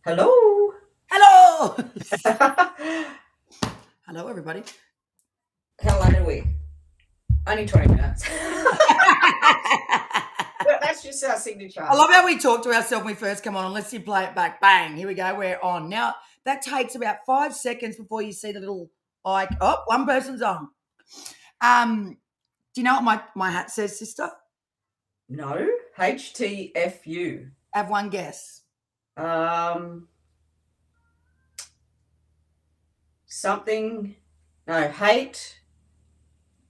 Hello. Hello. Hello, everybody. How long are we? Only 20 minutes. That's just our signature. I love how we talk to ourselves when we first come on. Unless you play it back, bang, here we go, we're on. Now, that takes about 5 seconds before you see the little one person's on. Do you know what my hat says, sister? No. HTFU. Have one guess. Something. No. Hate.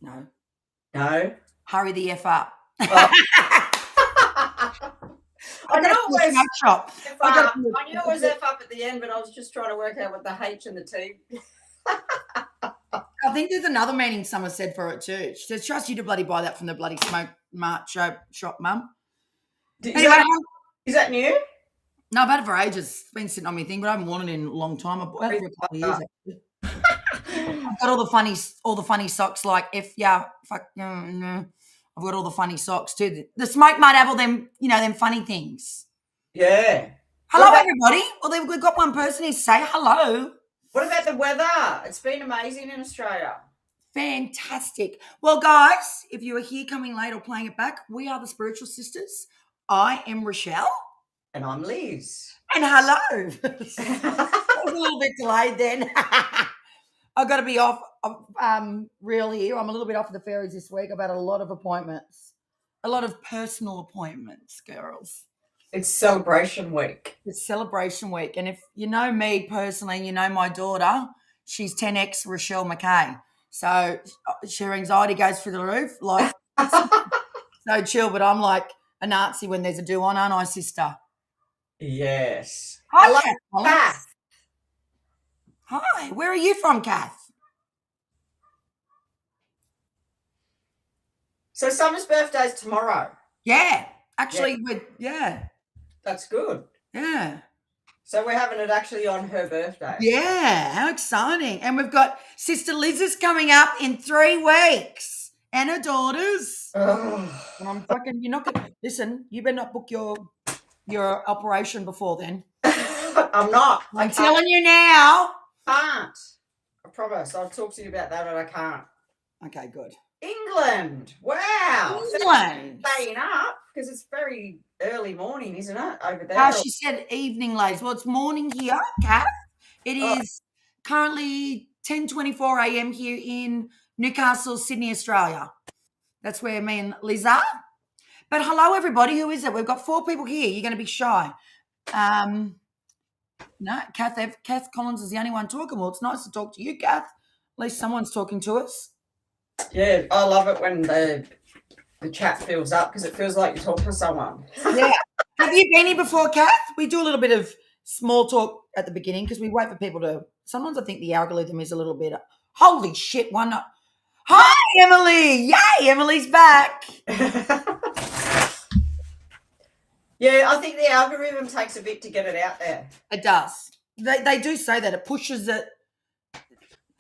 No. No. Hurry the F up. Oh. I knew it was F up at the end, but I was just trying to work out what the H and the T. I think there's another meaning Summer said for it too. She says, trust you to bloody buy that from the bloody Smoke Mart shop, Mum. Is that new? No, I've had it for ages. It's been sitting on my thing, but I haven't worn it in a long time. I've had it for a couple of years, actually. I've got all the funny socks like I've got all the funny socks too. The Smoke Mart have all them, them funny things. Yeah. Hello, everybody. Well, we've got one person here to say hello. What about the weather? It's been amazing in Australia. Fantastic. Well, guys, if you are here coming late or playing it back, we are the Spiritual Sisters. I am Rochelle. And I'm Liz. And hello. I was a little bit delayed then. I've got to be off real here. I'm a little bit off the ferries this week. I've had a lot of appointments, a lot of personal appointments, girls. It's celebration week. It's celebration week. And if you know me personally, you know my daughter, she's 10X Rochelle McKay. So her anxiety goes through the roof. Like, so chill, but I'm like a Nazi when there's a do on, aren't I, sister? Yes. Hi, Kath. Hi, where are you from, Kath? So Summer's birthday's tomorrow. Yeah. Actually, yeah. That's good. Yeah. So we're having it actually on her birthday. Yeah, how exciting. And we've got Sister Liz's coming up in 3 weeks. And her daughters. Oh. And I'm fucking, you're not going to, listen, you better not book your operation before then. I'm not. I'm telling you now. Can't. I promise. I'll talk to you about that, but I can't. Okay, good. England. Wow. England. Staying up because it's very early morning, isn't it, over there? She said evening, ladies. Well, it's morning here, Kath. It is currently 10:24 a.m. here in Newcastle, Sydney, Australia. That's where me and Liz are. But hello, everybody. Who is it? We've got 4 people here. You're going to be shy. No, Kath Collins is the only one talking. Well, it's nice to talk to you, Kath. At least someone's talking to us. Yeah, I love it when the chat fills up because it feels like you're talking to someone. Yeah. Have you been here before, Kath? We do a little bit of small talk at the beginning because we wait for people to. Sometimes I think the algorithm is a little bit. Holy shit! Why not? Hi, Emily! Yay, Emily's back. Yeah, I think the algorithm takes a bit to get it out there. It does. They do say that. It pushes it.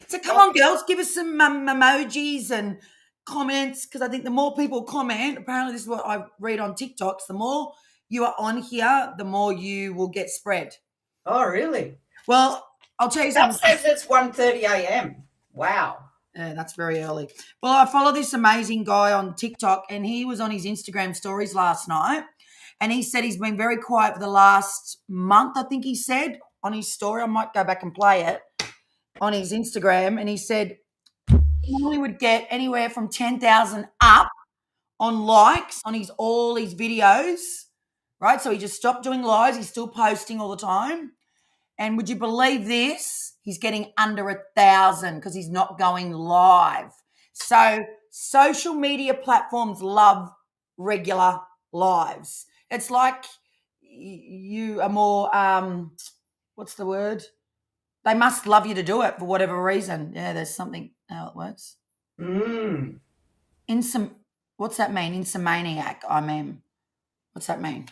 So come on, girls, give us some emojis and comments because I think the more people comment, apparently this is what I read on TikToks, the more you are on here, the more you will get spread. Oh, really? Well, I'll tell you something. That says it's 1:30 a.m. Wow. Yeah, that's very early. Well, I follow this amazing guy on TikTok, and he was on his Instagram stories last night, and he said he's been very quiet for the last month, I think he said, on his story. I might go back and play it on his Instagram, and he said he only would get anywhere from 10,000 up on likes on all his videos, right? So he just stopped doing lives. He's still posting all the time. And would you believe this? He's getting under 1,000 because he's not going live. So social media platforms love regular lives. It's like you are more, what's the word? They must love you to do it for whatever reason. Yeah, there's something, how it works. What's that mean? Insomniac, I mean. What's that mean?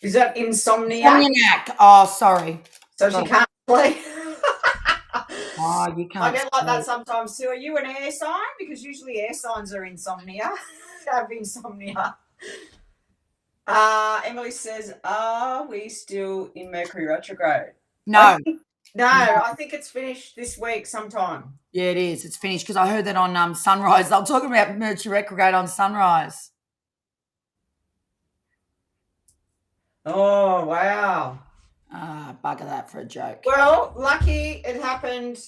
Is that insomniac? Insomniac. Oh, sorry. So she can't play. Oh, you can't. I get like that sometimes too. Are you an air sign? Because usually air signs are insomnia. Have insomnia. Emily says, "Are we still in Mercury retrograde?" No. I think it's finished this week sometime. Yeah, it is. It's finished because I heard that on Sunrise. They'll talk about Mercury retrograde on Sunrise. Oh, wow. Bugger that for a joke. Well, lucky it happened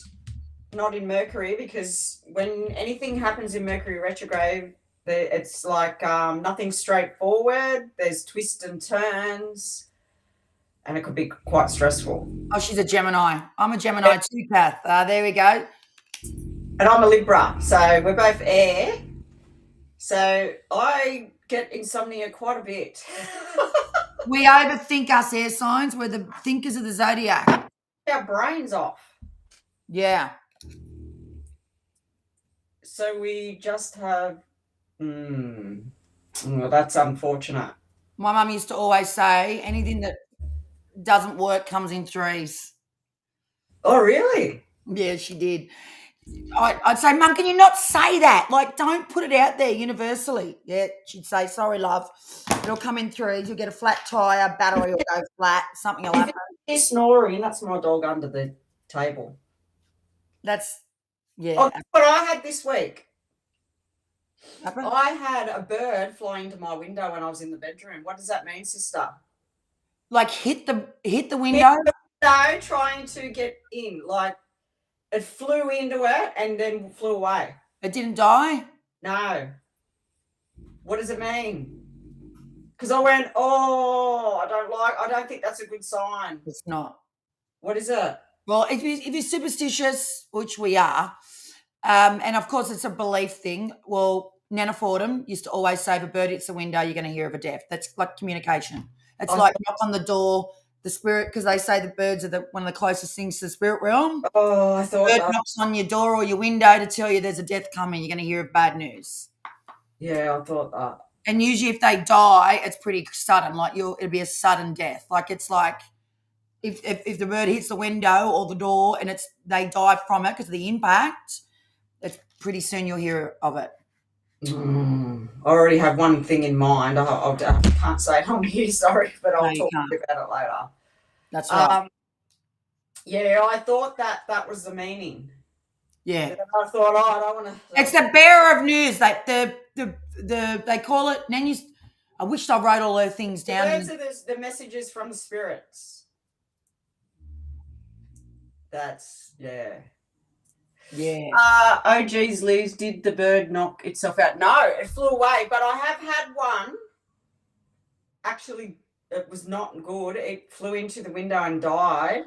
not in Mercury, because when anything happens in Mercury retrograde, it's like nothing straightforward. There's twists and turns, and it could be quite stressful. Oh, she's a Gemini. I'm a Gemini too, Kath. There we go. And I'm a Libra, so we're both air. So I get insomnia quite a bit. We overthink us air signs. We're the thinkers of the zodiac. Our brains off. Yeah. So we just have. Well, that's unfortunate. My mum used to always say anything that doesn't work comes in threes. Oh, really? Yeah, she did. I'd say, Mum, can you not say that? Like, don't put it out there universally. Yeah, she'd say, sorry, love. It'll come in threes. You'll get a flat tyre, battery will go flat, something will happen. He's snoring. That's my dog under the table. That's, yeah. Oh, that's what I had this week. Happen? I had a bird fly into my window when I was in the bedroom. What does that mean, sister? Like hit the window? No, trying to get in. Like, it flew into it and then flew away. It didn't die? No. What does it mean? Because I went, I don't think that's a good sign. It's not. What is it? Well, if you're superstitious, which we are, and of course it's a belief thing. Well, Nana Fordham used to always say, if a bird hits the window, you're going to hear of a death. That's like communication. It's like knock on the door, the spirit, because they say the birds are one of the closest things to the spirit realm. Oh, I thought bird knocks on your door or your window to tell you there's a death coming. You're going to hear of bad news. Yeah, I thought that. And usually if they die, it's pretty sudden. Like it'll be a sudden death. Like it's like if the bird hits the window or the door and they die from it because of the impact, it's pretty soon you'll hear of it. I already have one thing in mind. I can't say it on here, sorry, but I'll talk about it later. That's right. Yeah, I thought that was the meaning. Yeah. And I thought, I don't want to. It's the bearer of news. Like they call it. I wished I wrote all those things down. Those are the messages from the spirits. That's yeah. Oh geez, Liz, did the bird knock itself out? No, it flew away. But I have had one. Actually, it was not good. It flew into the window and died.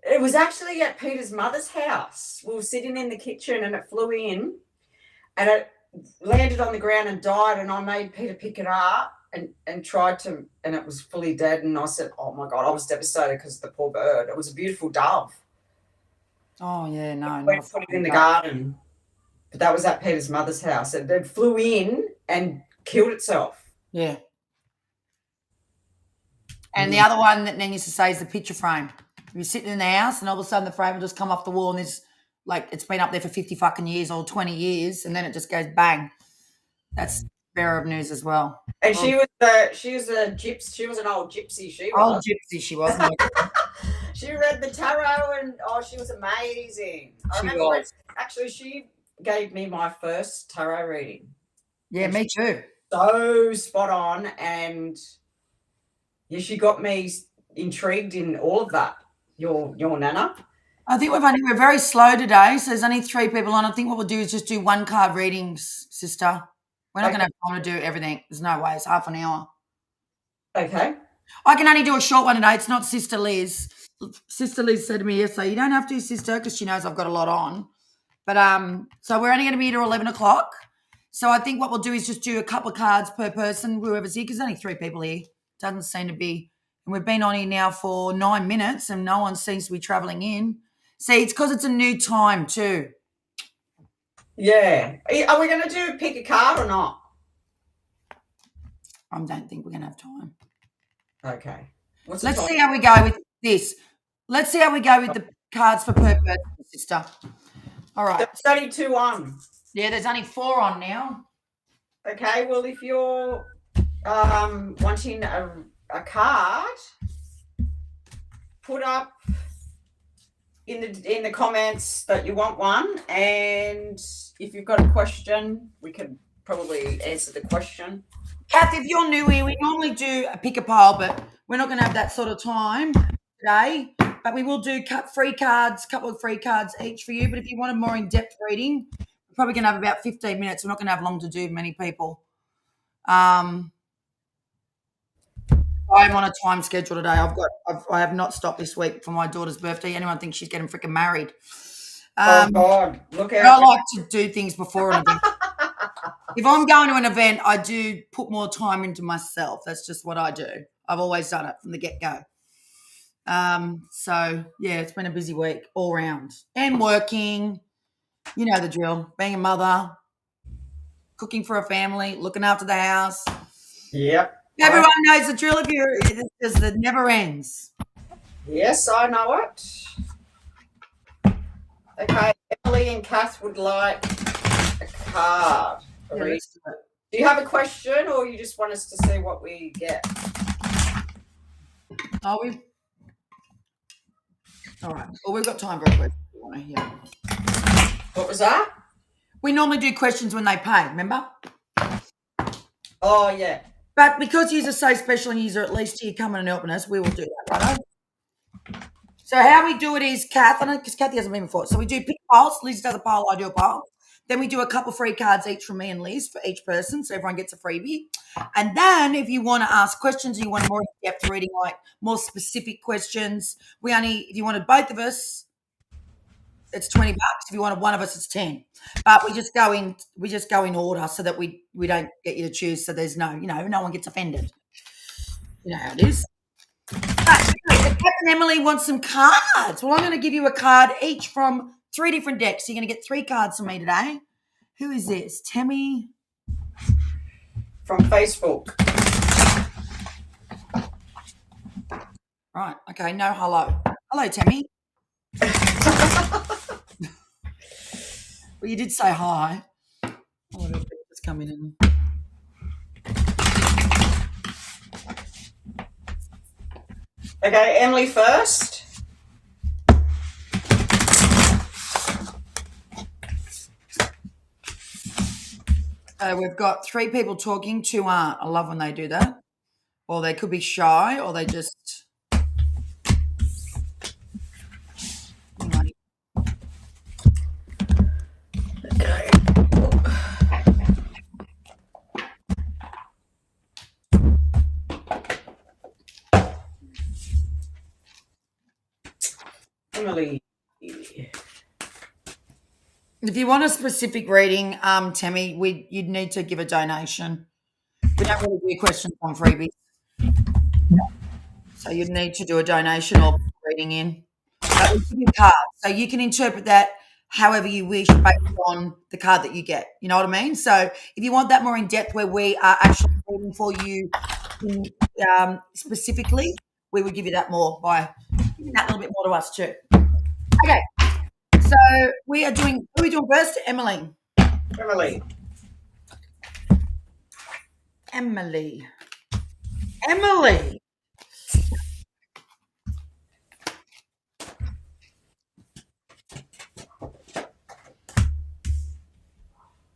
It was actually at Peter's mother's house. We were sitting in the kitchen and it flew in and it landed on the ground and died, and I made Peter pick it up and tried to, and it was fully dead, and I said, oh my God, I was devastated because of the poor bird. It was a beautiful dove. Oh yeah, no. We put it in the garden. But that was at Peter's mother's house. It flew in and killed itself. Yeah. And the other one that Nan used to say is the picture frame. You're sitting in the house and all of a sudden the frame will just come off the wall and there's like it's been up there for 50 fucking years or 20 years and then it just goes bang. That's bearer of news as well. And she was a gypsy. She was an old gypsy. Old gypsy she was. She read the tarot and she was amazing. Actually, she gave me my first tarot reading. Yeah, me too. So spot on, and yeah, she got me intrigued in all of that. Your Nana. I think we're very slow today, so there's only 3 people on. I think what we'll do is just do 1 card readings, sister. We're not going to have time to do everything. There's no way. It's half an hour. Okay. I can only do a short one today. It's not Sister Liz. Sister Liz said to me yesterday, you don't have to, sister, because she knows I've got a lot on. But so we're only going to be here till 11 o'clock. So I think what we'll do is just do a couple of cards per person, whoever's here, because there's only 3 people here. Doesn't seem to be. And we've been on here now for 9 minutes and no one seems to be travelling in. See, it's because it's a new time too. Yeah. Are we going to pick a card or not? I don't think we're going to have time. Okay. Let's see how we go with this. Let's see how we go with the cards for per person, sister. All right. There's only 2 on. Yeah, there's only 4 on now. Okay, well, if you're wanting a card, put up in the comments that you want one, and if you've got a question, we could probably answer the question. Kath, if you're new here, we normally do a pick a pile, but we're not going to have that sort of time today. But we will do free cards, a couple of free cards each for you. But if you want a more in-depth reading, we're probably going to have about 15 minutes. We're not going to have long to do, many people. I'm on a time schedule today. I have not stopped this week for my daughter's birthday. Anyone thinks she's getting freaking married? Oh God, look I out! like to do things before an event. If I'm going to an event, I do put more time into myself. That's just what I do. I've always done it from the get-go. So yeah, it's been a busy week all round. And working, you know the drill. Being a mother, cooking for a family, looking after the house. Yep. Everyone knows the drill. It never ends. Yes, I know it. Okay, Emily and Kath would like a card. Yeah, let's do it. Do you have a question, or you just want us to see what we get? Are we? All right. Well, we've got time for a question. Yeah. What was that? We normally do questions when they pay, remember? Oh, yeah. But because you're so special and you're at least here coming and helping us, we will do that, right? So how we do it is, Kath, because Kathy hasn't been before. So we do pick piles. Liz does a pile, I do a pile. Then we do a couple free cards each from me and Liz for each person, so everyone gets a freebie. And then if you want to ask questions, you want more in-depth reading, like more specific questions, if you wanted both of us, it's $20. If you wanted one of us, it's 10. But we just go in order so that we don't get you to choose. So there's no one gets offended. You know how it is. But Kath and Emily want some cards. Well, I'm going to give you a card each from 3 different decks. So you're going to get 3 cards from me today. Who is this? Tammy? From Facebook. Right. Okay. No hello. Hello, Tammy. Well, you did say hi. I wonder if it's coming in. Okay, Emily first. We've got 3 people talking, 2 aren't. I love when they do that. Or they could be shy, or they just... Okay. Emily. If you want a specific reading, Tammy, you'd need to give a donation. We don't really do questions on freebies. So you'd need to do a donation or reading in. But we give you cards. So you can interpret that however you wish based on the card that you get. You know what I mean? So if you want that more in depth where we are actually reading for you specifically, we would give you that more by giving that a little bit more to us too. Okay. So who are we doing first? Emily.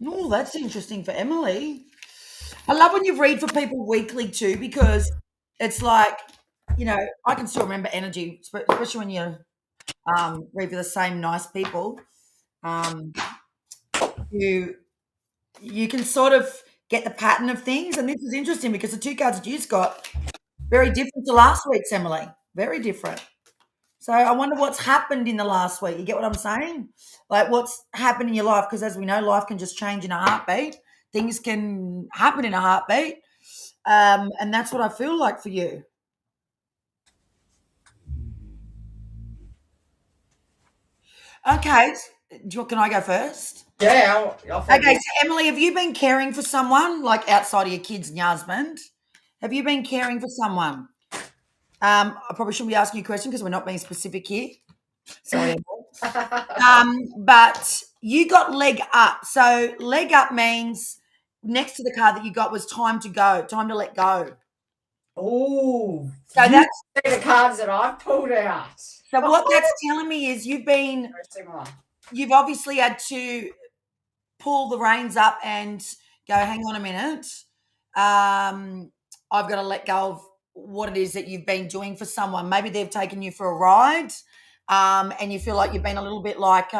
Oh, that's interesting for Emily. I love when you read for people weekly too, because it's like, I can still remember energy, especially when you read for the same nice people. You can sort of get the pattern of things, and this is interesting because the 2 cards that you've got very different to last week's, Emily. Very different. So I wonder what's happened in the last week. You get what I'm saying? Like what's happened in your life? Because as we know, life can just change in a heartbeat. Things can happen in a heartbeat. And that's what I feel like for you. Okay. Can I go first? Yeah. Okay. So Emily, have you been caring for someone like outside of your kids and your husband? Have you been caring for someone? I probably shouldn't be asking you a question because we're not being specific here. Sorry. But you got leg up. So leg up means next to the card that you got was time to go, time to let go. Oh, So you that's see the cards that I've pulled out. so what that's telling me is Very similar. you've obviously had to pull the reins up and go, hang on a minute. I've got to let go of what it is that you've been doing for someone. Maybe they've taken you for a ride, and you feel like you've been a little bit like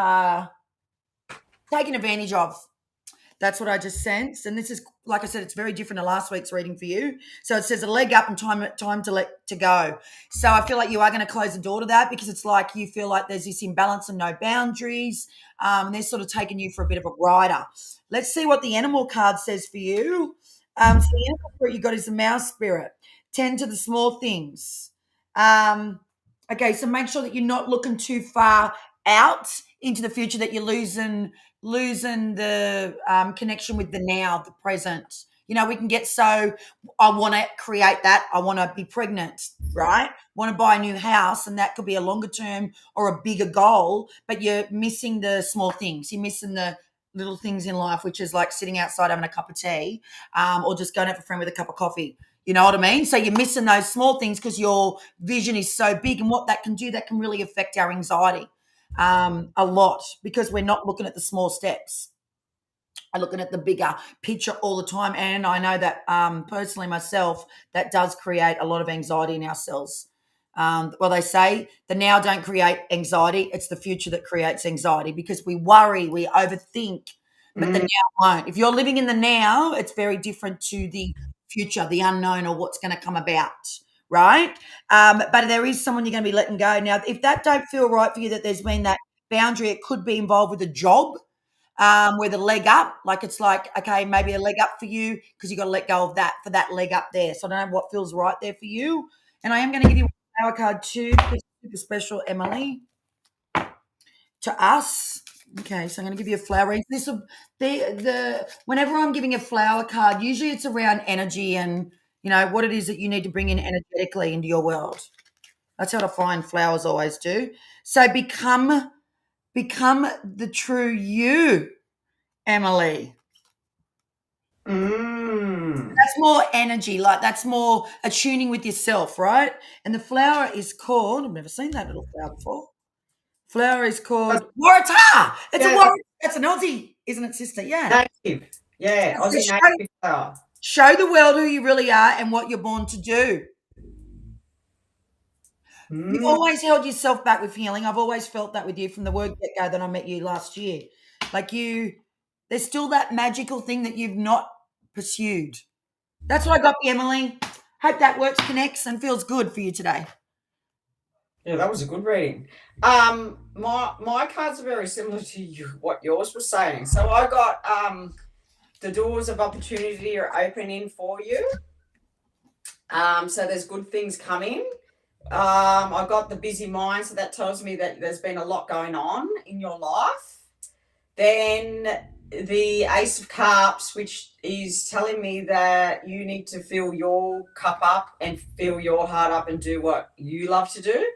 taken advantage of. That's what I just sensed. And this is, like I said, it's very different to last week's reading for you. So it says a leg up and time to go. So I feel like you are going to close the door to that because it's like you feel like there's this imbalance and no boundaries. And they're sort of taking you for a bit of a rider. Let's see what the animal card says for you. So the animal spirit you got is the mouse spirit. Tend to the small things. Okay, so make sure that you're not looking too far out into the future, that you're losing the connection with the now, the present. You know, we can get so, I want to create that. I want to be pregnant, right? Want to buy a new house, and that could be a longer term or a bigger goal, but you're missing the small things. You're missing the little things in life, which is like sitting outside having a cup of tea, or just going out for a friend with a cup of coffee. You know what I mean? So you're missing those small things because your vision is so big, and what that can do, that can really affect our anxiety a lot because we're not looking at the small steps. I'm looking at the bigger picture all the time. And I know that personally myself, that does create a lot of anxiety in ourselves. Well, they say the now don't create anxiety. It's the future that creates anxiety because we worry, we overthink, but the now won't. If you're living in the now, it's very different to the future, the unknown, or what's going to come about, right? But there is someone you're going to be letting go. Now, if that don't feel right for you, that there's been that boundary, it could be involved with a job, with a leg up. Like it's like, okay, maybe a leg up for you because you got to let go of that for that leg up there. So I don't know what feels right there for you. And I am going to give you a power card too, because it's super special, Emily, to us. Okay, so I'm going to give you a flower. This will the whenever I'm giving a flower card, usually it's around energy and what it is that you need to bring in energetically into your world. That's how I find flowers always do. So become the true you, Emily. That's more energy, like that's more attuning with yourself, right? And the flower is called, I've never seen that little flower before. Flower is called Waratah. It's a Waratah. That's an Aussie, isn't it, sister? Yeah. Native. Yeah, Aussie native flower. Show the world who you really are and what you're born to do. You've always held yourself back with healing. I've always felt that with you from the word get-go that I met you last year. Like there's still that magical thing that you've not pursued. That's what I got, Emily. Hope that works, connects, and feels good for you today. Yeah, that was a good reading. My cards are very similar to what yours was saying. So I got the doors of opportunity are opening for you. So there's good things coming. I got the busy mind, so that tells me that there's been a lot going on in your life. Then the Ace of Cups, which is telling me that you need to fill your cup up and fill your heart up and do what you love to do.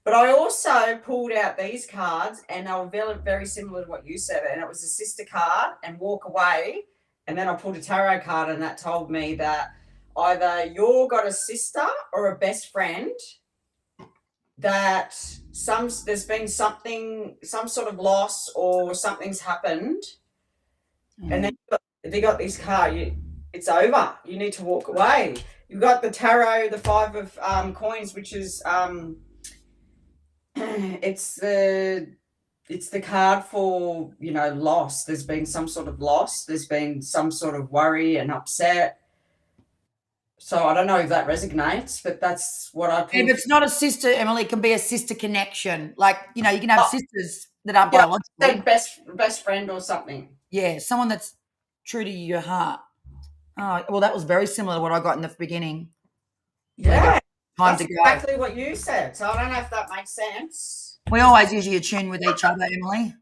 But I also pulled out these cards, and they were very, very similar to what you said. And it was a sister card and walk away. And then I pulled a tarot card, and that told me that either you've got a sister or a best friend that there's been something, some sort of loss or something's happened. And then they got this card. It's over. You need to walk away. You've got the tarot, the 5 of coins, which is it's the card for loss. There's been some sort of loss. There's been some sort of worry and upset. So I don't know if that resonates, but that's what I. If it's not a sister, Emily, it can be a sister connection. Like you can have sisters that are biological, best friend or something. Yeah, someone that's true to your heart. Oh, well, that was very similar to what I got in the beginning. Yeah, that's exactly what you said. So I don't know if that makes sense. We always usually attune with each other, Emily.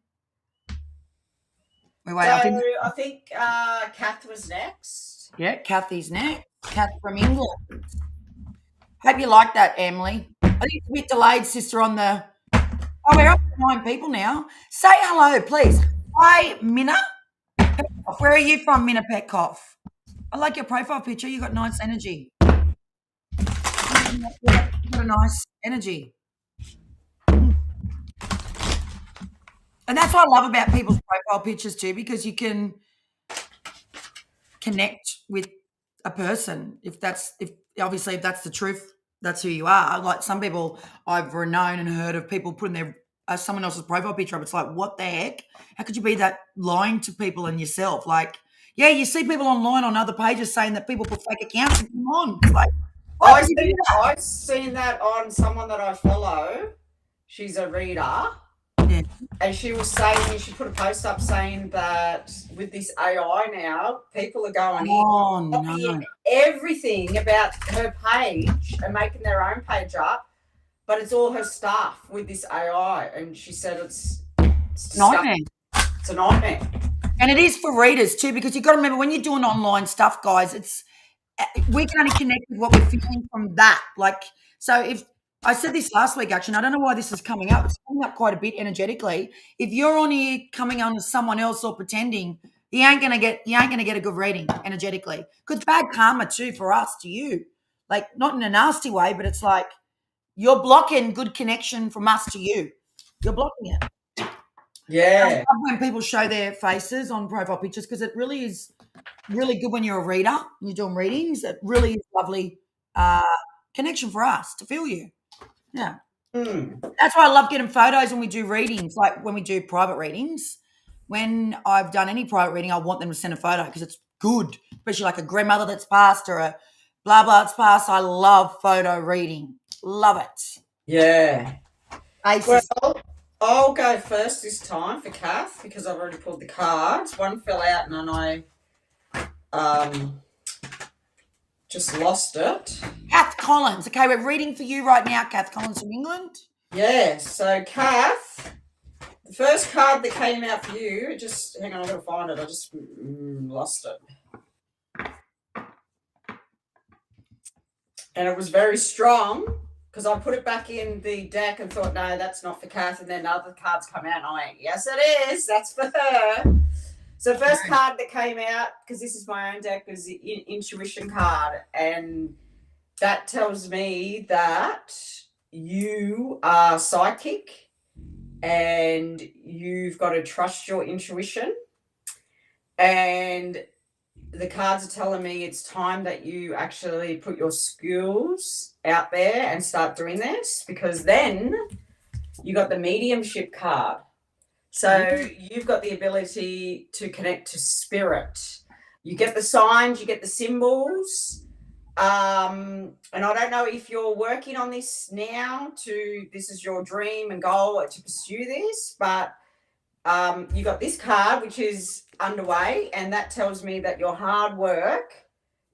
I think Kath was next. Yeah, Kathy's next. Kath from England. Hope you like that, Emily. I think it's a bit delayed, sister, on the... Oh, we're up to 9 people now. Say hello, please. Hi, Minna. Where are you from, Minna Petkoff? I like your profile picture. You got nice energy. You got a nice energy. And that's what I love about people's profile pictures too, because you can connect with a person if that's if the truth, that's who you are. Like some people I've known and heard of people putting their someone else's profile picture up. It's like, what the heck? How could you be that lying to people and yourself? Like, yeah, you see people online on other pages saying that people put fake accounts and come on. It's like, why would you do that? I've seen that on someone that I follow. She's a reader. Yeah. And she was saying, she put a post up saying that with this AI now, people are going Oh copying no. everything about her page and making their own page up, but it's all her stuff with this AI. And she said it's Nightmare. It's a nightmare. And it is for readers too, because you've got to remember when you're doing online stuff, guys, it's we can only connect with what we're feeling from that. Like, so if I said this last week, actually, and I don't know why this is coming up. It's coming up quite a bit energetically. If you're on here coming on as someone else or pretending, you ain't gonna get a good reading energetically. Because bad karma too for us to you, like not in a nasty way, but it's like you're blocking good connection from us to you. You're blocking it. I Yeah. love when people show their faces on profile pictures because it really is really good when you're a reader and you're doing readings. It really is lovely connection for us to feel you. Yeah. That's why I love getting photos when we do readings, like when we do private readings. When I've done any private reading, I want them to send a photo because it's good, especially like a grandmother that's passed or a blah, blah that's passed. I love photo reading. Love it. Yeah. Aces. Well, I'll go first this time for Kath because I've already pulled the cards. One fell out and then I just lost it. Kath Collins. Okay, we're reading for you right now, Kath Collins from England. Yeah, so Kath, the first card that came out for you, just hang on, I'm going to find it. I just lost it. And it was very strong because I put it back in the deck and thought, no, that's not for Kath. And then other cards come out and I went, yes, it is. That's for her. So the first card that came out, because this is my own deck, was the intuition card. And that tells me that you are psychic and you've got to trust your intuition. And the cards are telling me it's time that you actually put your skills out there and start doing this, because then you got the mediumship card. So you've got the ability to connect to spirit. You get the signs, you get the symbols. And I don't know if you're working on this now this is your dream and goal to pursue this, but you got this card, which is underway, and that tells me that your hard work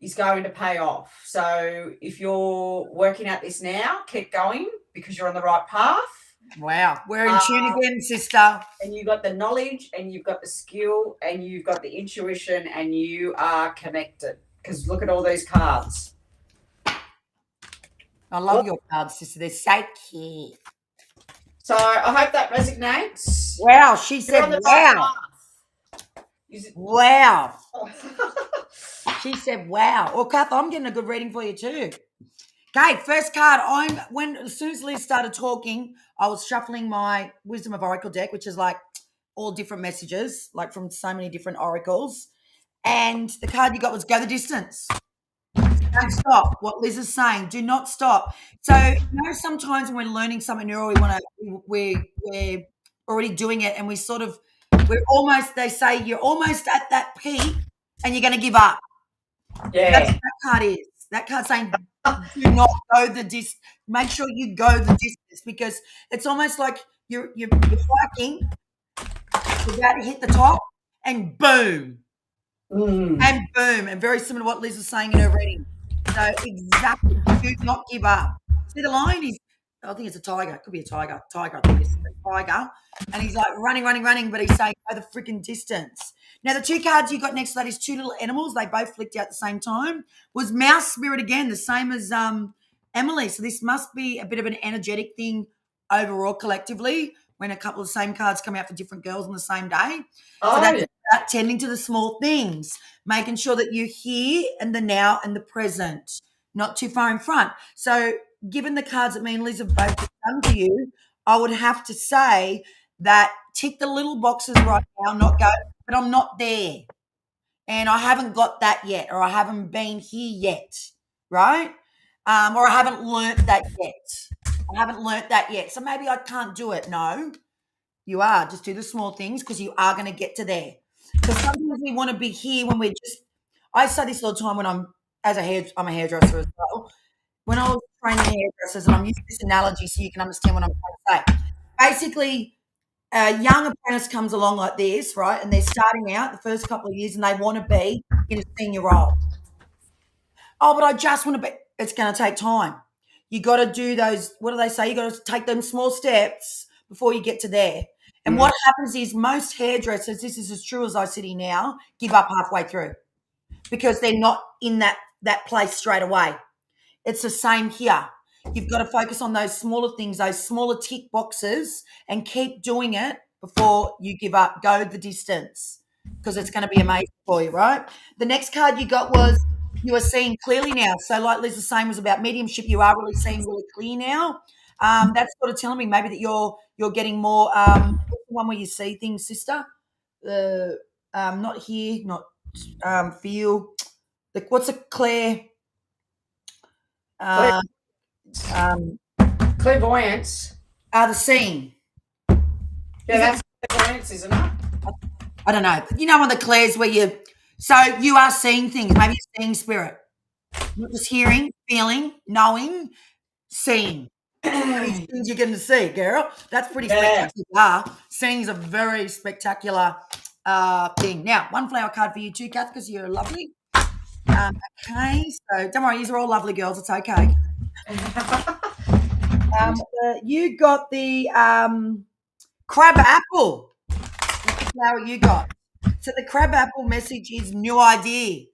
is going to pay off. So if you're working at this now, keep going because you're on the right path. Wow, we're in tune again, sister. And you've got the knowledge and you've got the skill and you've got the intuition and you are connected, because look at all these cards. I love your cards, sister. They're so cute. So I hope that resonates. Wow, she said wow. Wow. She said wow. Well, Kath, I'm getting a good reading for you too. Okay, first card. As soon as Liz started talking, I was shuffling my Wisdom of Oracle deck, which is like all different messages, like from so many different oracles. And the card you got was Go the Distance. Don't stop. What Liz is saying, do not stop. So, sometimes when we're learning something new, we're already doing it, and they say you're almost at that peak and you're going to give up. Yeah. That's what that card is. That card's saying do not go the distance. Make sure you go the distance, because it's almost like you're hiking, you're about to hit the top, and boom. And boom. And very similar to what Liz was saying in her reading. So exactly, do not give up. See the lion? I think it's a tiger. It could be a tiger. I think it's a tiger. And he's like running, but he's saying go the freaking distance. Now, the two cards you got next to that is two little animals. They both flicked out at the same time. Was Mouse Spirit again, the same as Emily. So this must be a bit of an energetic thing overall collectively. when a couple of the same cards come out for different girls on the same day. So Oh, that's yeah. about tending to the small things, making sure that you're here and the now and the present, not too far in front. So given the cards that me and Liz have both done to you, I would have to say that tick the little boxes right now, not go, but I'm not there. And I haven't got that yet, or I haven't been here yet, right? Or I haven't learnt that yet. I haven't learnt that yet. So maybe I can't do it. No, you are. Just do the small things because you are going to get to there. Because sometimes we want to be here when we're just. I say this all the time when I'm I'm a hairdresser as well. When I was training hairdressers, and I'm using this analogy so you can understand what I'm trying to say. Basically, a young apprentice comes along like this, right? And they're starting out the first couple of years and they want to be in a senior role. Oh, but I just want to be. It's going to take time. You got to do those. What do they say? You got to take them small steps before you get to there. And what happens is most hairdressers, this is as true as I sit here now, give up halfway through because they're not in that place straight away. It's the same here. You've got to focus on those smaller things, those smaller tick boxes, and keep doing it before you give up. Go the distance because it's going to be amazing for you, right? The next card you got was you are seeing clearly now. So, like Liz was saying, was about mediumship. You are really seeing really clear now. That's sort of telling me maybe that you're getting more. What's the one where you see things, sister? Not here, not feel. What's a Claire? Clairvoyance. The seeing. Yeah, that's clairvoyance, isn't it? I don't know. You know, on the Claire's where you are seeing things. Maybe you're seeing spirit, not just hearing, feeling, knowing, seeing. These things you're going to see, girl. That's pretty spectacular. Seeing is a very spectacular thing. Now, one flower card for you too, Kath, because you're lovely. Okay, so don't worry, these are all lovely girls. It's okay. You got the crab apple. What's the flower you got? So the crab apple message is new idea.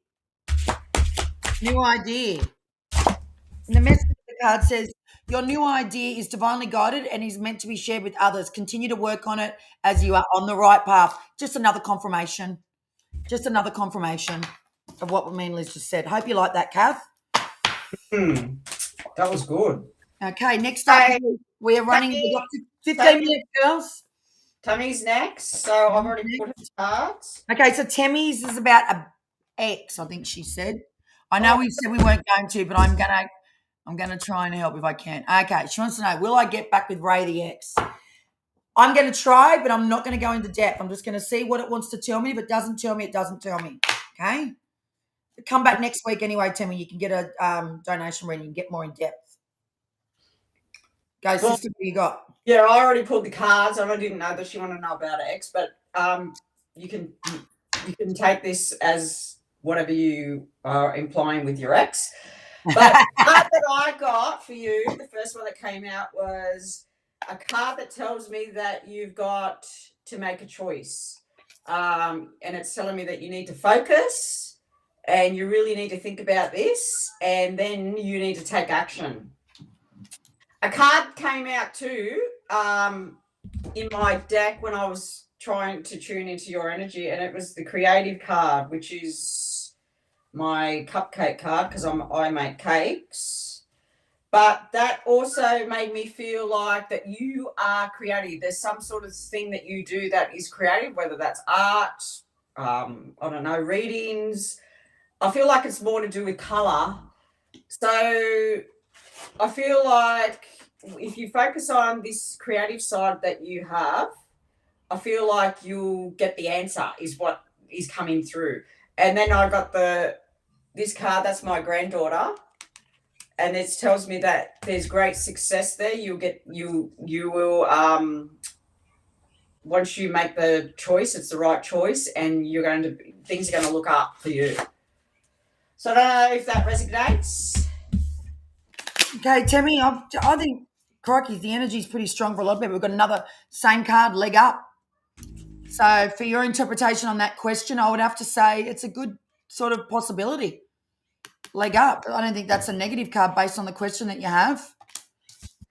New idea. And the message of the card says, your new idea is divinely guided and is meant to be shared with others. Continue to work on it as you are on the right path. Just another confirmation. Just another confirmation of what me and Liz just said. Hope you like that, Kath. That was good. Okay, next up, we're running. We've got 15 minutes, girls. Tammy's next. So I've already put his cards. Okay, so Tammy's is about a ex, I think she said. I know we said we weren't going to, but I'm gonna try and help if I can. Okay, she wants to know, will I get back with Ray the ex? I'm going to try, but I'm not going to go into depth. I'm just going to see what it wants to tell me. If it doesn't tell me, it doesn't tell me. Okay? Come back next week anyway, Tammy. You can get a donation reading and get more in depth. Go, sister, what you got? Yeah, I already pulled the cards and I didn't know that she wanted to know about X, but you can take this as whatever you are implying with your ex. But the card that I got for you, the first one that came out was a card that tells me that you've got to make a choice. And it's telling me that you need to focus and you really need to think about this and then you need to take action. A card came out too in my deck when I was trying to tune into your energy, and it was the creative card, which is my cupcake card because I make cakes. But that also made me feel like that you are creative. There's some sort of thing that you do that is creative, whether that's art, I don't know, readings. I feel like it's more to do with colour. So I feel like if you focus on this creative side that you have, I feel like you'll get the answer is what is coming through. And then I got this card, that's my granddaughter. And it tells me that there's great success there. You will once you make the choice, it's the right choice, and things are going to look up for you. So I don't know if that resonates. Okay, Tammy, I think, crikey, the energy is pretty strong for a lot of people. We've got another same card, leg up. So for your interpretation on that question, I would have to say it's a good sort of possibility. Leg up. I don't think that's a negative card based on the question that you have.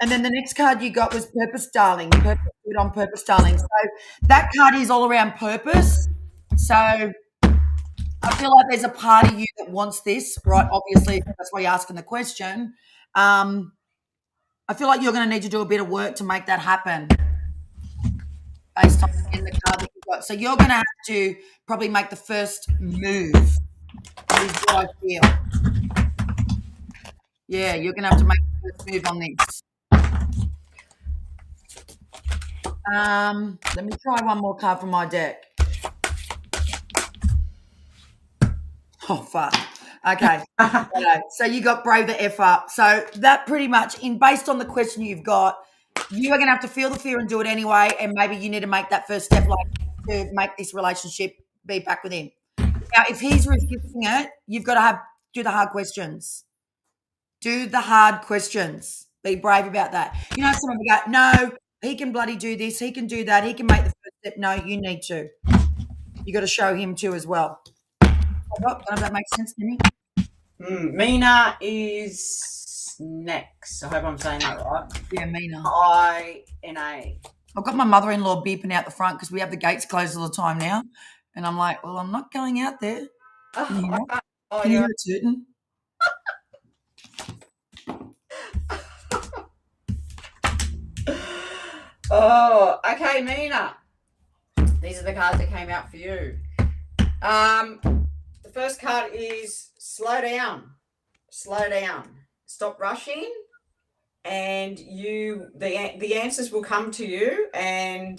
And then the next card you got was Purpose Darling. Purpose, do it on Purpose Darling. So that card is all around purpose. So I feel like there's a part of you that wants this, right? Obviously, that's why you're asking the question. I feel like you're going to need to do a bit of work to make that happen based on in the card that you got. So you're going to have to probably make the first move, is what I feel. Yeah, you're going to have to make the first move on this. Let me try one more card from my deck. Oh, fuck. Okay. Righto. So you got Brave the F Up. So that pretty much, based on the question you've got, you are going to have to feel the fear and do it anyway. And maybe you need to make that first step, like to make this relationship be back with him. Now, if he's resisting it, you've got to do the hard questions. Do the hard questions. Be brave about that. You know, someone will go, no, he can bloody do this. He can do that. He can make the first step. No, you need to. You got to show him too as well. Don't know if that makes sense to me. Mina is next. I hope I'm saying that right. Yeah, Mina. I-N-A. I've got my mother-in-law beeping out the front because we have the gates closed all the time now. And I'm like, well, I'm not going out there. Can you hear it? Can you hear it tooting? Oh, okay, Mina. These are the cards that came out for you. The first card is slow down. Slow down. Stop rushing, and the answers will come to you, and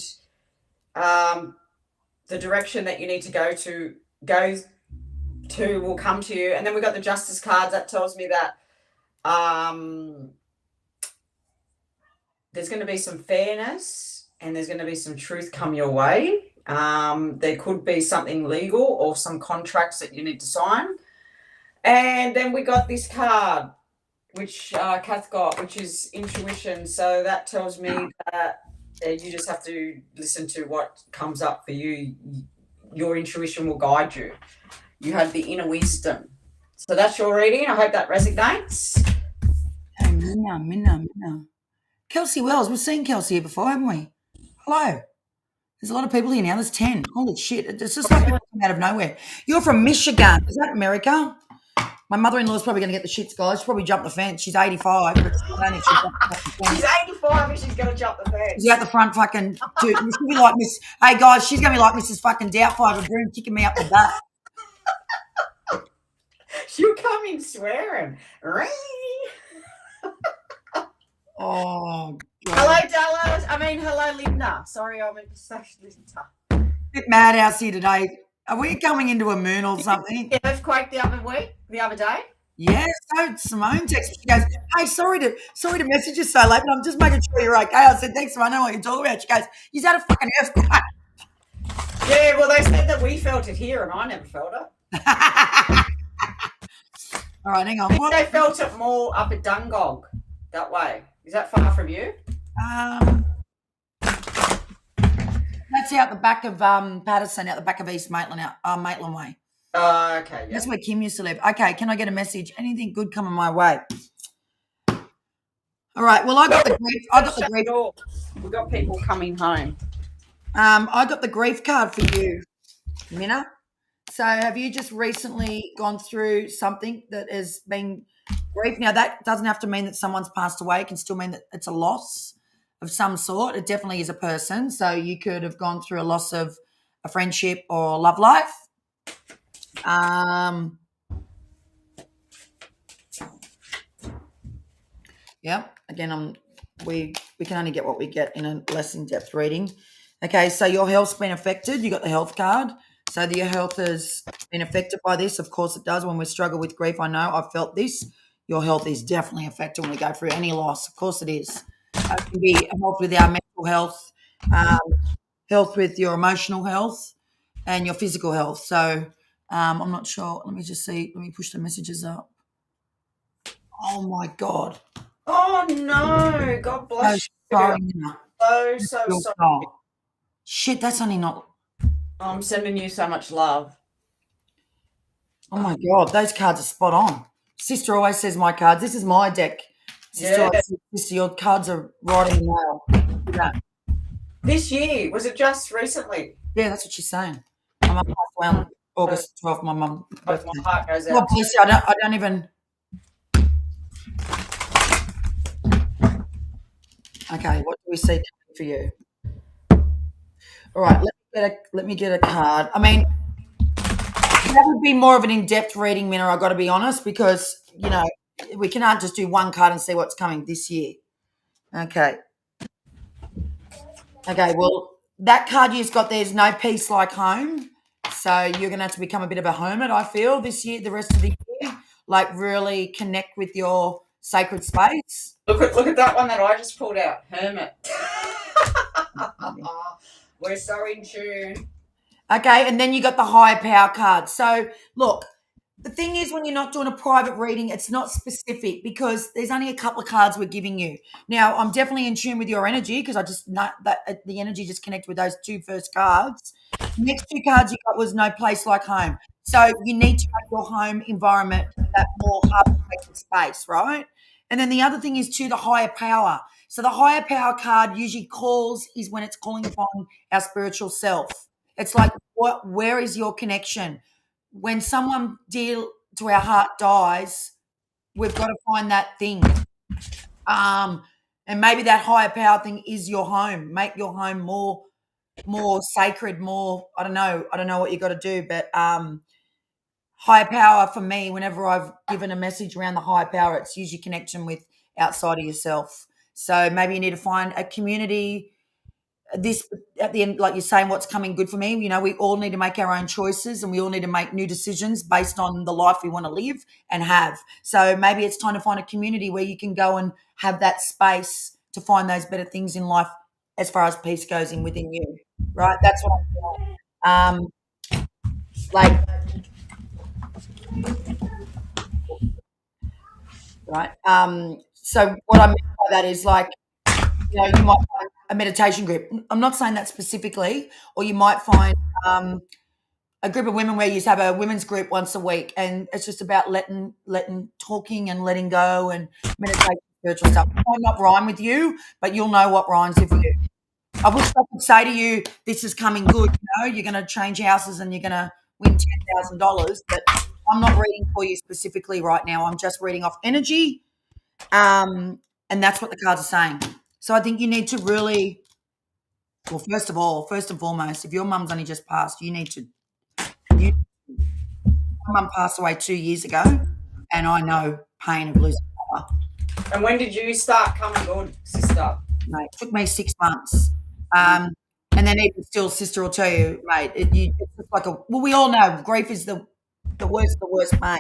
the direction that you need to go to will come to you. And then we've got the Justice cards. That tells me that there's going to be some fairness and there's going to be some truth come your way. There could be something legal or some contracts that you need to sign. And then we got this card, which Kath got, which is intuition. So that tells me that you just have to listen to what comes up for you. Your intuition will guide you. You have the inner wisdom. So that's your reading. I hope that resonates. Hey, Minna. Kelsey Wells. We've seen Kelsey here before, haven't we? Hello. There's a lot of people here now. There's 10. Holy shit. It's just like out of nowhere. You're from Michigan. Is that America? My mother-in-law is probably going to get the shits, guys. She'll probably jump the fence. She's 85. But she's 85 and she's going to jump the fence. She's out the front fucking... Dude, she's going to be like Miss... Hey, guys, she's going to be like Mrs. fucking Doubtfire with a broom kicking me up the butt. She'll come in swearing. Oh, God. Hello, Dallas. Hello, Linda. Sorry, I meant to say Linda. Bit madhouse here today. Are we coming into a moon or something? Earthquake the other day? Yeah, so Simone texted. She goes, hey, sorry to message you so late, but I'm just making sure you're okay. I said, thanks, Simone. I know what you're talking about. She goes, you had a fucking earthquake. Yeah, well, they said that we felt it here and I never felt it. All right, hang on. They felt it more up at Dungog that way. Is that far from you? That's out the back of Patterson, out the back of East Maitland, Maitland Way. Okay. Yeah. That's where Kim used to live. Okay, can I get a message? Anything good coming my way? All right. Well, I got the grief. We've got people coming home. I got the grief card for you, Minna. So have you just recently gone through something that has been grief? Now, that doesn't have to mean that someone's passed away. It can still mean that it's a loss of some sort. It definitely is a person. So you could have gone through a loss of a friendship or love life. Yeah. Again, we can only get what we get in a less in-depth reading. Okay, so your health's been affected. You got the health card. So your health has been affected by this. Of course it does. When we struggle with grief, I know I've felt this. Your health is definitely affected when we go through any loss. Of course it is. It can be health with our mental health, health with your emotional health, and your physical health. So I'm not sure. Let me just see. Let me push the messages up. Oh, my God. Oh, no. God bless you. So sorry. Shit, that's only not... I'm sending you so much love. Oh, my God. Those cards are spot on. Sister always says my cards. This is my deck. Yeah. Sister, your cards are right in the mail. Look at that. This year, was it just recently? Yeah, that's what she's saying. My mum passed away on August 12th, my mum's But birthday. my heart goes God out to bless you. I don't even. Okay, what do we see coming for you? All right, let me get a card. I mean, that would be more of an in-depth reading, Minna, I've got to be honest, because, we cannot just do one card and see what's coming this year. Okay. Okay, well, that card you've got there is no peace like home. So you're going to have to become a bit of a hermit, I feel, this year, the rest of the year. Like, really connect with your sacred space. look at that one that I just pulled out. Hermit. We're so in tune. Okay, and then you got the higher power card. So, look, the thing is, when you're not doing a private reading, it's not specific because there's only a couple of cards we're giving you. Now, I'm definitely in tune with your energy because I just know that the energy just connected with those two first cards. The next two cards you got was no place like home. So you need to make your home environment that more heart-sacred space, right? And then the other thing is the higher power. So the higher power card usually is when it's calling upon our spiritual self. It's like, where is your connection? When someone dear to our heart dies, we've got to find that thing. And maybe that higher power thing is your home. Make your home more sacred, more, I don't know what you got to do, but higher power for me, whenever I've given a message around the higher power, it's usually connection with outside of yourself. So maybe you need to find a community. This at the end, like you're saying, what's coming good for me? We all need to make our own choices and we all need to make new decisions based on the life we want to live and have. So maybe it's time to find a community where you can go and have that space to find those better things in life as far as peace goes in within you. Right? That's what I'm feeling. Like, right. So what I mean by that is like, you might find a meditation group. I'm not saying that specifically, or you might find a group of women where you have a women's group once a week, and it's just about letting talking and letting go and meditation, spiritual stuff. It might not rhyme with you, but you'll know what rhymes with you. I wish I could say to you, this is coming good. You're going to change houses and you're going to win $10,000, but I'm not reading for you specifically right now. I'm just reading off energy, and that's what the cards are saying. So I think you need to really, well, first and foremost, if your mum's only just passed, my mum passed away 2 years ago, and I know pain of losing her. And when did you start coming good, sister? Mate, it took me 6 months. And then even still, sister will tell you, mate, it's just like we all know grief is the worst pain.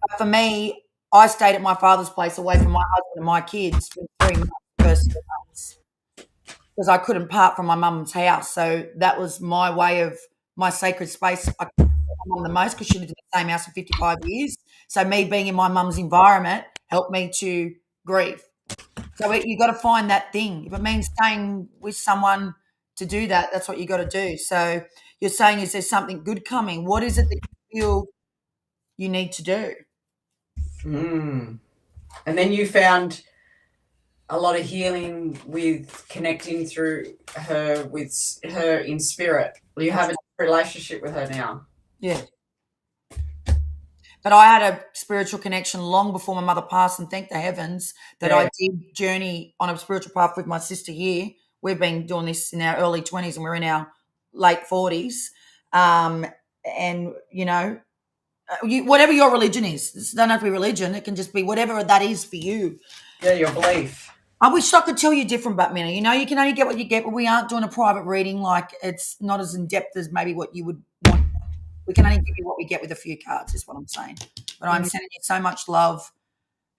But for me, I stayed at my father's place away from my husband and my kids for 3 months, first 2 months, because I couldn't part from my mum's house. So that was my way of my sacred space. I could my mum the most because she lived in the same house for 55 years. So me being in my mum's environment helped me to grieve. So you got to find that thing. If it means staying with someone to do that, that's what you got to do. So you're saying, is there something good coming? What is it that you feel you need to do? And then you found a lot of healing with connecting through her with her in spirit. You have a relationship with her now. Yeah. But I had a spiritual connection long before my mother passed, and thank the heavens that I did journey on a spiritual path with my sister here. We've been doing this in our early 20s and we're in our late 40s. And, whatever your religion is, it doesn't have to be religion. It can just be whatever that is for you. Yeah, your belief. I wish I could tell you different, but Minna, you can only get what you get, but we aren't doing a private reading. Like, it's not as in-depth as maybe what you would want. We can only give you what we get with a few cards, is what I'm saying. But I'm sending you so much love,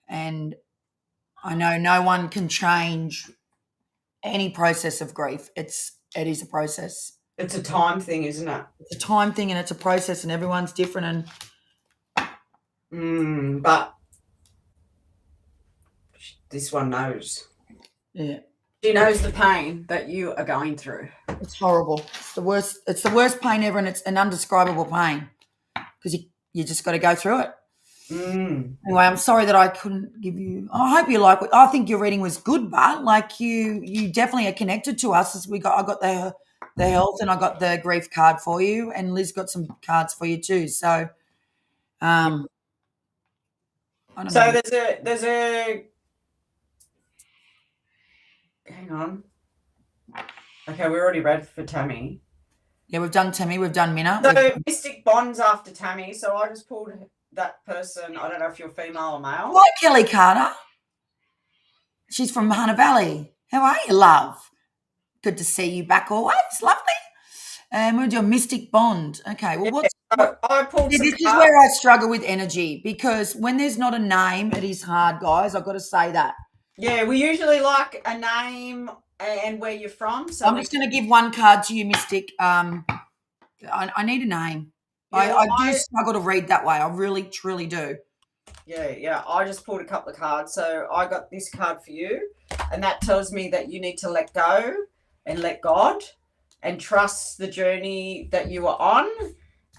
and I know no one can change any process of grief. It is a process. It's a time thing, isn't it? It's a time thing and it's a process, and everyone's different. But this one knows. Yeah. She knows the pain that you are going through. It's horrible. It's the worst pain ever, and it's an undescribable pain because you just got to go through it. Anyway, I'm sorry that I couldn't give you. I hope you like it. I think your reading was good, but like you definitely are connected to us. As I got the health and I got the grief card for you, and Liz got some cards for you too. So, I don't So know. there's a hang on. Okay, we already read for Tammy. Yeah, we've done Tammy, we've done Minna. So Mystic bonds after Tammy. So I just pulled that person. I don't know if you're female or male. Hi, Kelly Carter. She's from Hunter Valley. How are you, love? Good to see you back always. Lovely. And we'll do a mystic bond. Okay. Well, So I pulled this some is cards. where I struggle with energy because when there's not a name, it is hard, guys. I've got to say that. Yeah, we usually like a name and where you're from. So I'm just going to give one card to you, Mystic. I need a name. Yeah, I do struggle to read that way. I really, truly do. Yeah. I just pulled a couple of cards. So I got this card for you, and that tells me that you need to let go and let God and trust the journey that you are on.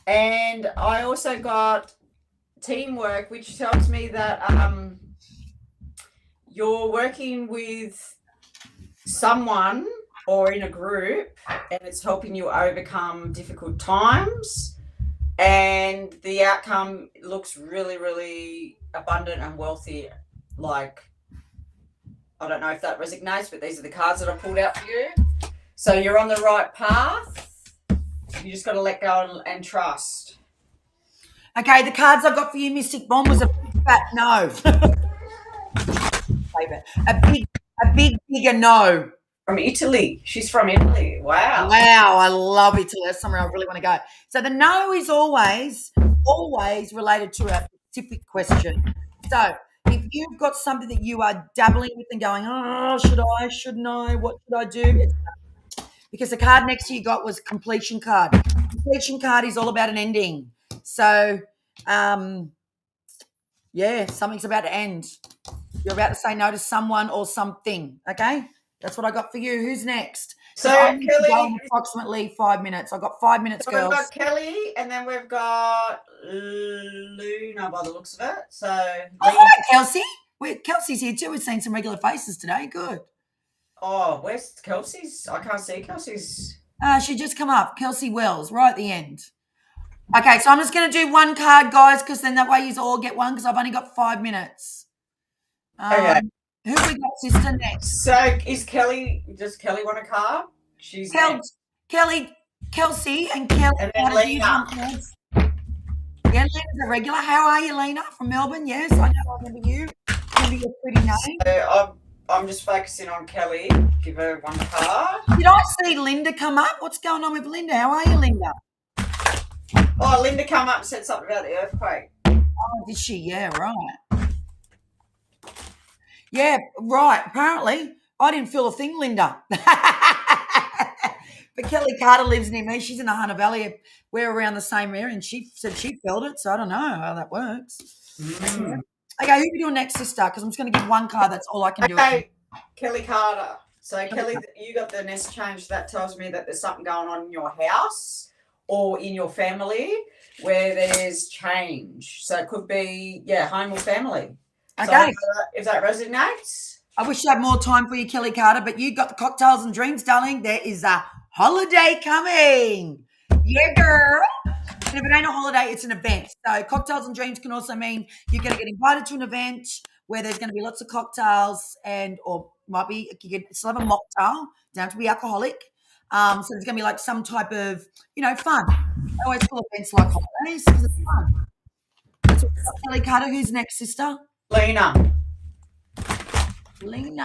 And I also got teamwork, which tells me that you're working with someone or in a group and it's helping you overcome difficult times, and the outcome looks really, really abundant and wealthy. Like, I don't know if that resonates, but these are the cards that I pulled out for you. So you're on the right path. You just got to let go and trust. Okay, the cards I got for you, Mystic Bomb, was a big fat no. a bigger no. From Italy. She's from Italy. Wow. Wow, I love Italy. That's somewhere I really want to go. So the no is always related to a specific question. So if you've got something that you are dabbling with and going, oh, should I, shouldn't I, what should I do? Because the card next to you got was completion card. Completion card is all about an ending. So, yeah, something's about to end. You're about to say no to someone or something. Okay, that's what I got for you. Who's next? So I need to Kelly, go in approximately 5 minutes. I've got 5 minutes, so girls. we've got Kelly, and then we've got Luna by the looks of it. So hi, Kelsey. Kelsey's here too. We've seen some regular faces today. Good. Where's Kelsey's? I can't see Kelsey's. She just come up. Kelsey Wells, right at the end. Okay, so I'm just going to do one card, guys, because then that way you all get one because I've only got 5 minutes. Okay. Who we got, sister, next? So does Kelly want a card? She's Kelsey and Kelly. And then Lena. Yeah, Lena's a regular. How are you, Lena, from Melbourne? Yes, I know. I remember you. Remember your pretty name. So I'm just focusing on Kelly. Give her one card. Did I see Linda come up? What's going on with Linda? How are you, Linda? Oh, Linda come up and said something about the earthquake. Oh, did she? Yeah, right. Yeah, right. Apparently, I didn't feel a thing, Linda. But Kelly Carter lives near me. She's in the Hunter Valley. We're around the same area, and she said she felt it. So I don't know how that works. Mm. Okay, who are we doing next, sister? Because I'm just going to give one card. That's all I can do. Okay, Kelly Carter. So Kelly, you got the nest change. That tells me that there's something going on in your house or in your family where there's change. So it could be, home or family. Okay. So if that resonates. I wish I had more time for you, Kelly Carter, but you got the cocktails and dreams, darling. There is a holiday coming. Yeah, girl. And if it ain't a holiday, it's an event. So cocktails and dreams can also mean you're going to get invited to an event where there's going to be lots of cocktails or might be, you can still have a mocktail, don't have to be alcoholic. So there's going to be like some type of, fun. I always call events like holidays because it's fun. That's what Kelly Carter. Who's next, sister? Lena. And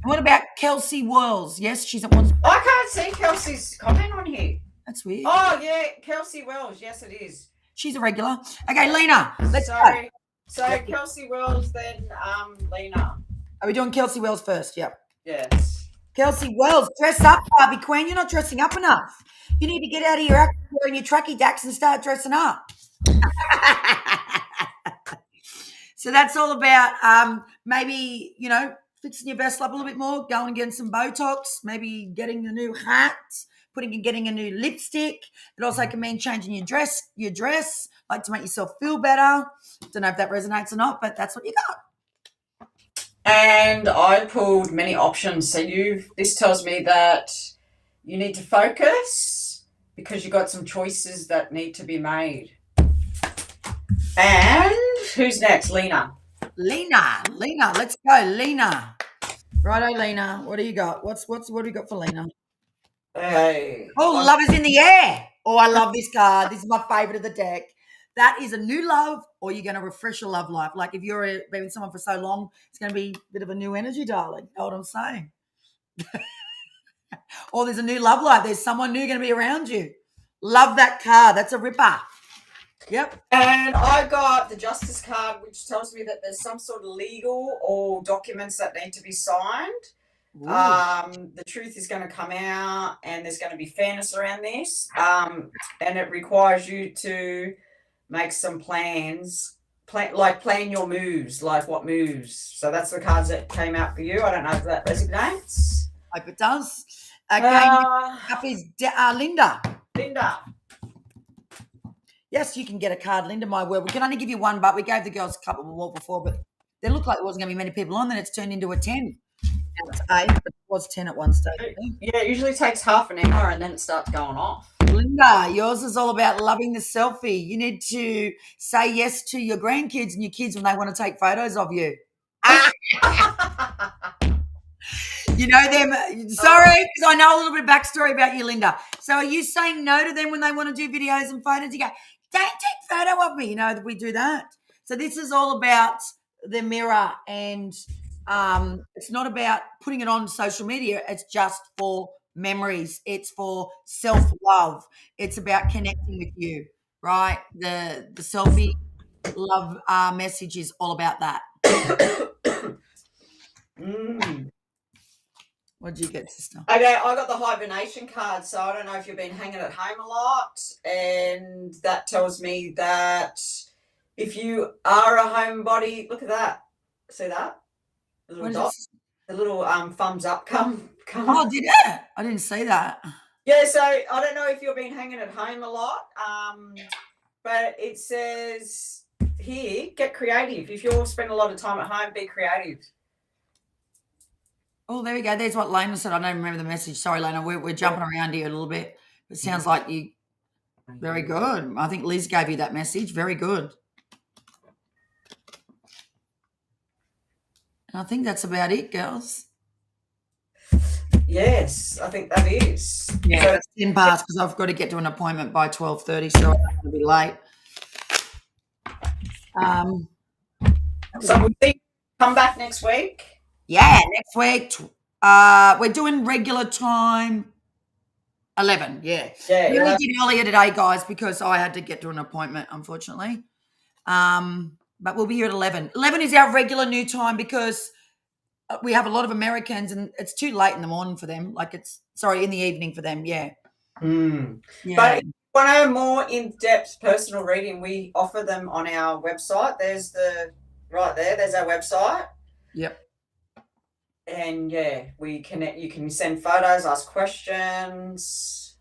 what about Kelsey Wells? Yes, she's at one. I can't see Kelsey's comment on here. That's weird. Oh, yeah, Kelsey Wells. Yes, it is. She's a regular. Okay, Lena, let's go. So Kelsey Wells, then Lena. Are we doing Kelsey Wells first? Yep. Yes. Kelsey Wells, dress up, Barbie Queen. You're not dressing up enough. You need to get out of your act wearing your tracky dacks and start dressing up. So that's all about maybe, fixing your vest up a little bit more, going and getting some Botox, maybe getting a new hat, getting a new lipstick. It also can mean changing your dress, like to make yourself feel better. Don't know if that resonates or not, but that's what you got. And I pulled many options. So this tells me that you need to focus because you've got some choices that need to be made. And who's next? Lena, let's go, Lena. Righto, Lena. What do you got? What do you got for Lena? Hey. Oh, love is in the air. Oh, I love this card. This is my favorite of the deck. That is a new love, or you're going to refresh your love life. Like if you're been with someone for so long, it's going to be a bit of a new energy, darling. You know what I'm saying? Or there's a new love life. There's someone new going to be around you. Love that card. That's a ripper. Yep. And I got the Justice card, which tells me that there's some sort of legal or documents that need to be signed. The truth is going to come out, and there's going to be fairness around this. And it requires you to make some plans, plan your moves, like what moves. So that's the cards that came out for you. I don't know if that resonates. Hope it does. Up is Linda. Linda. Yes, you can get a card, Linda, my word. We can only give you one, but we gave the girls a couple more before, but there looked like there wasn't going to be many people on, then it's turned into a 10. Now it's 8, but it was 10 at one stage. Yeah, it usually takes half an hour and then it starts going off. Linda, yours is all about loving the selfie. You need to say yes to your grandkids and your kids when they want to take photos of you. You know them. Sorry, because I know a little bit of backstory about you, Linda. So are you saying no to them when they want to do videos and photos? You go, don't take photo of me. You know that we do that. So this is all about the mirror, and it's not about putting it on social media. It's just for memories. It's for self-love. It's about connecting with you, right? The selfie love message is all about that. What did you get, sister? Okay, I got the hibernation card, so I don't know if you've been hanging at home a lot, and that tells me that if you are a homebody, look at that. See that? The little dot, the little thumbs up come. Oh, did it? I didn't see that. Yeah, so I don't know if you've been hanging at home a lot, but it says here, get creative. If you're spending a lot of time at home, be creative. Oh, there we go. There's what Lena said. I don't remember the message. Sorry, Lena. We're jumping around here a little bit. It sounds like you. Very good. I think Liz gave you that message. Very good. And I think that's about it, girls. Yes, I think that is. Yeah, so, it's 10 past because I've got to get to an appointment by 12:30, so I'm going to be late. So we'll come back next week. Yeah, next week. We're doing regular time 11. Yeah. We only did earlier today, guys, because I had to get to an appointment, unfortunately. But we'll be here at 11. 11 is our regular new time because we have a lot of Americans and it's too late in the morning for them. In the evening for them. Yeah. Yeah. But if you want a more in-depth personal reading, we offer them on our website. There's there's our website. Yep. And yeah, we connect. You can send photos, ask questions.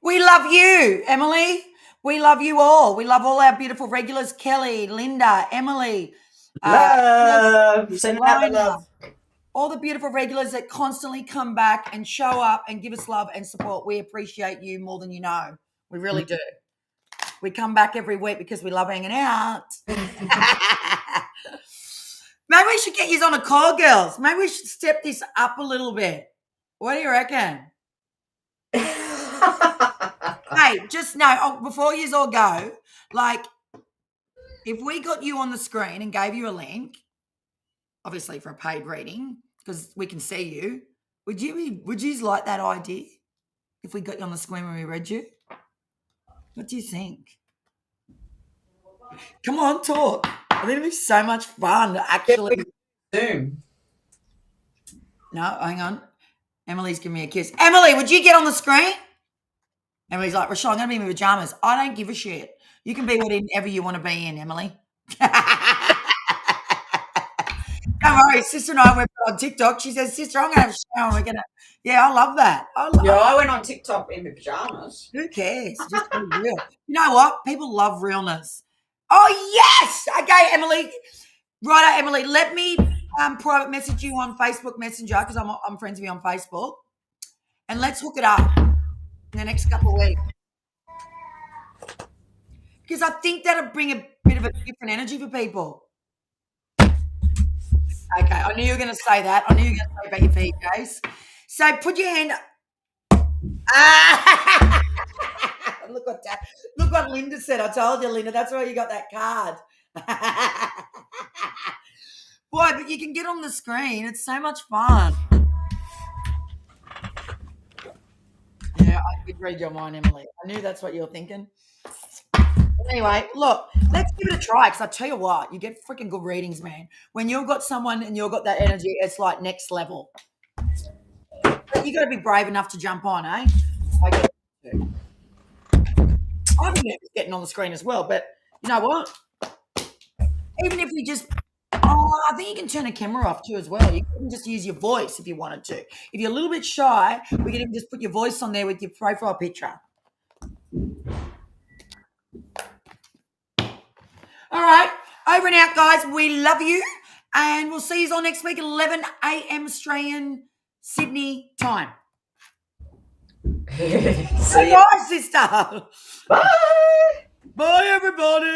We love you, Emily. We love you all. We love all our beautiful regulars, Kelly, Linda, Emily. Love. Send out the love. All the beautiful regulars that constantly come back and show up and give us love and support. We appreciate you more than you know. We really do. We come back every week because we love hanging out. Maybe we should get you on a call, girls. Maybe we should step this up a little bit. What do you reckon? Hey, just know, before you all go, if we got you on the screen and gave you a link, obviously for a paid reading, because we can see you, would you like that idea if we got you on the screen when we read you? What do you think? Come on, talk. I think it'd be so much fun to actually Zoom. No, hang on. Emily's giving me a kiss. Emily, would you get on the screen? Emily's like, Rochelle, I'm going to be in my pajamas. I don't give a shit. You can be whatever you want to be in, Emily. Don't worry, sister and I went on TikTok. She says, "Sister, I'm gonna have a shower. And we're gonna." Yeah, I love that. Yeah, I went on TikTok in my pajamas. Who cares? Just be real. You know what? People love realness. Oh yes. Okay, Emily. Righto, Emily. Let me private message you on Facebook Messenger because I'm friends with you on Facebook, and let's hook it up in the next couple of weeks because I think that'll bring a bit of a different energy for people. Okay, I knew you were going to say that. I knew you were going to say about your feet, Jace. So put your hand. Ah! Look what that. Look what Linda said. I told you, Linda. That's why you got that card. Boy, but you can get on the screen. It's so much fun. Yeah, I did read your mind, Emily. I knew that's what you were thinking. Anyway, look, let's give it a try because I tell you what, you get freaking good readings, man. When you've got someone and you've got that energy, it's like next level. But you got to be brave enough to jump on, eh? I think it's getting on the screen as well, but you know what? Even if we just, I think you can turn the camera off too as well. You can just use your voice if you wanted to. If you're a little bit shy, we can even just put your voice on there with your profile picture. All right, over and out, guys. We love you, and we'll see you all next week at 11 a.m. Australian Sydney time. See ya. Bye, sister. Bye. Bye, everybody.